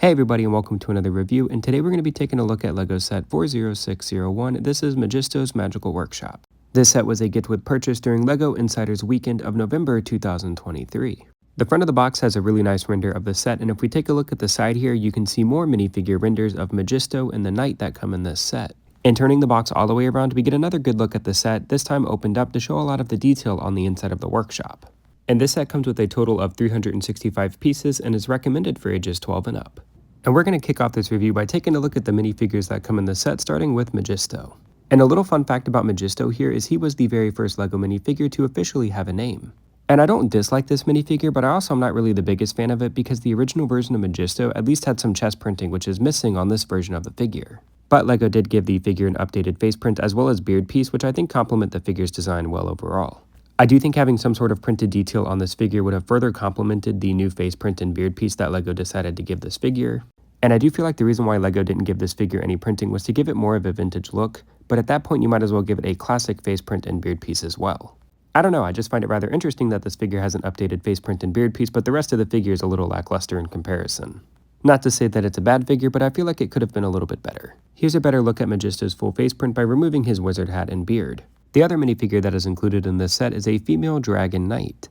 Hey everybody and welcome to another review, and today we're going to be taking a look at LEGO set 40601. This is Majisto's Magical Workshop. This set was a gift with purchase during LEGO Insiders Weekend of November 2023. The front of the box has a really nice render of the set, and if we take a look at the side here, you can see more minifigure renders of Majisto and the Knight that come in this set. And turning the box all the way around, we get another good look at the set, this time opened up to show a lot of the detail on the inside of the workshop. And this set comes with a total of 365 pieces and is recommended for ages 12 and up. And we're going to kick off this review by taking a look at the minifigures that come in the set, starting with Majisto. And a little fun fact about Majisto here is he was the very first LEGO minifigure to officially have a name. And I don't dislike this minifigure, but I also am not really the biggest fan of it because the original version of Majisto at least had some chest printing, which is missing on this version of the figure. But LEGO did give the figure an updated face print as well as beard piece, which I think complement the figure's design well overall. I do think having some sort of printed detail on this figure would have further complemented the new face print and beard piece that LEGO decided to give this figure. And I do feel like the reason why LEGO didn't give this figure any printing was to give it more of a vintage look, but at that point you might as well give it a classic face print and beard piece as well. I don't know, I just find it rather interesting that this figure has an updated face print and beard piece, but the rest of the figure is a little lackluster in comparison. Not to say that it's a bad figure, but I feel like it could have been a little bit better. Here's a better look at Majisto's full face print by removing his wizard hat and beard. The other minifigure that is included in this set is a female dragon knight.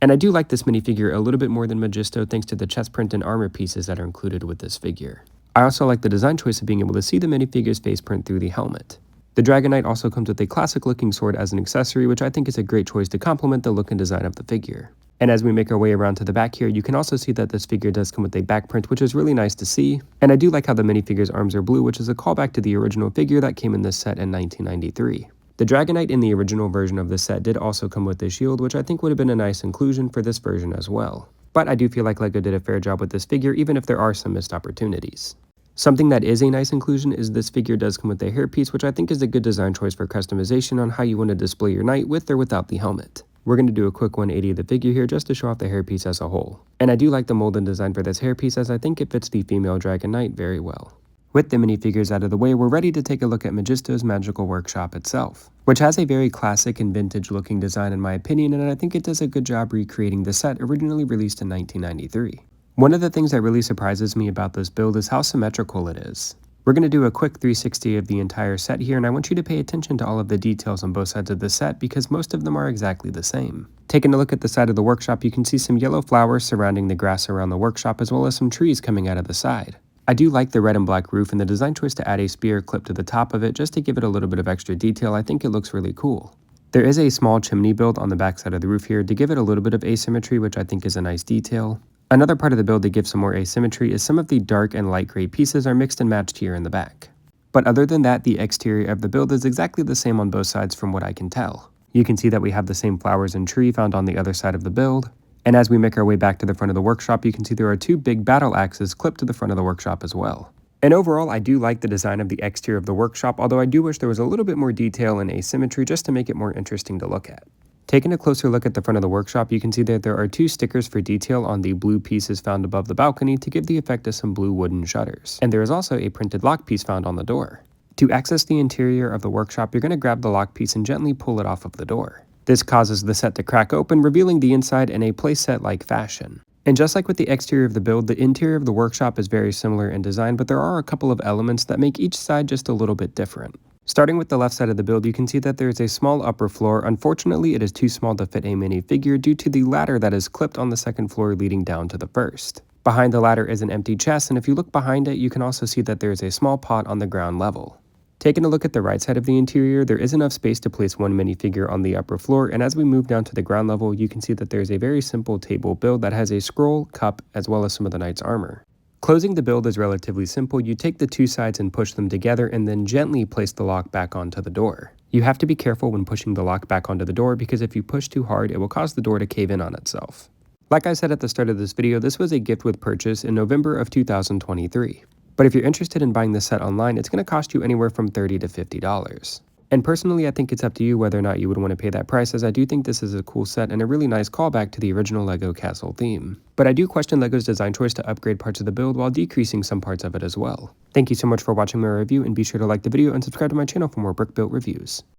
And I do like this minifigure a little bit more than Majisto thanks to the chest print and armor pieces that are included with this figure. I also like the design choice of being able to see the minifigure's face print through the helmet. The Dragon Knight also comes with a classic looking sword as an accessory, which I think is a great choice to complement the look and design of the figure. And as we make our way around to the back here, you can also see that this figure does come with a back print, which is really nice to see. And I do like how the minifigure's arms are blue, which is a callback to the original figure that came in this set in 1993. The Dragon Knight in the original version of this set did also come with a shield, which I think would have been a nice inclusion for this version as well. But I do feel like LEGO did a fair job with this figure, even if there are some missed opportunities. Something that is a nice inclusion is this figure does come with a hairpiece, which I think is a good design choice for customization on how you want to display your knight with or without the helmet. We're going to do a quick 180 of the figure here just to show off the hairpiece as a whole. And I do like the mold and design for this hairpiece as I think it fits the female Dragon Knight very well. With the minifigures out of the way, we're ready to take a look at Majisto's Magical Workshop itself, which has a very classic and vintage looking design in my opinion, and I think it does a good job recreating the set originally released in 1993. One of the things that really surprises me about this build is how symmetrical it is. We're going to do a quick 360 of the entire set here, and I want you to pay attention to all of the details on both sides of the set because most of them are exactly the same. Taking a look at the side of the workshop, you can see some yellow flowers surrounding the grass around the workshop as well as some trees coming out of the side. I do like the red and black roof and the design choice to add a spear clip to the top of it just to give it a little bit of extra detail. I think it looks really cool. There is a small chimney build on the back side of the roof here to give it a little bit of asymmetry, which I think is a nice detail. Another part of the build that gives some more asymmetry is some of the dark and light gray pieces are mixed and matched here in the back. But other than that, the exterior of the build is exactly the same on both sides from what I can tell. You can see that we have the same flowers and tree found on the other side of the build. And as we make our way back to the front of the workshop, you can see there are two big battle axes clipped to the front of the workshop as well. And overall, I do like the design of the exterior of the workshop, although I do wish there was a little bit more detail and asymmetry just to make it more interesting to look at. Taking a closer look at the front of the workshop, you can see that there are two stickers for detail on the blue pieces found above the balcony to give the effect of some blue wooden shutters. And there is also a printed lock piece found on the door. To access the interior of the workshop, you're going to grab the lock piece and gently pull it off of the door. This causes the set to crack open, revealing the inside in a playset-like fashion. And just like with the exterior of the build, the interior of the workshop is very similar in design, but there are a couple of elements that make each side just a little bit different. Starting with the left side of the build, you can see that there is a small upper floor. Unfortunately, it is too small to fit a minifigure due to the ladder that is clipped on the second floor leading down to the first. Behind the ladder is an empty chest, and if you look behind it, you can also see that there is a small pot on the ground level. Taking a look at the right side of the interior, there is enough space to place one minifigure on the upper floor, and as we move down to the ground level, you can see that there is a very simple table build that has a scroll, cup, as well as some of the knight's armor. Closing the build is relatively simple. You take the two sides and push them together and then gently place the lock back onto the door. You have to be careful when pushing the lock back onto the door because if you push too hard, it will cause the door to cave in on itself. Like I said at the start of this video, this was a gift with purchase in November of 2023. But if you're interested in buying this set online, it's going to cost you anywhere from $30 to $50. And personally, I think it's up to you whether or not you would want to pay that price, as I do think this is a cool set and a really nice callback to the original LEGO Castle theme. But I do question LEGO's design choice to upgrade parts of the build while decreasing some parts of it as well. Thank you so much for watching my review, and be sure to like the video and subscribe to my channel for more brick built reviews.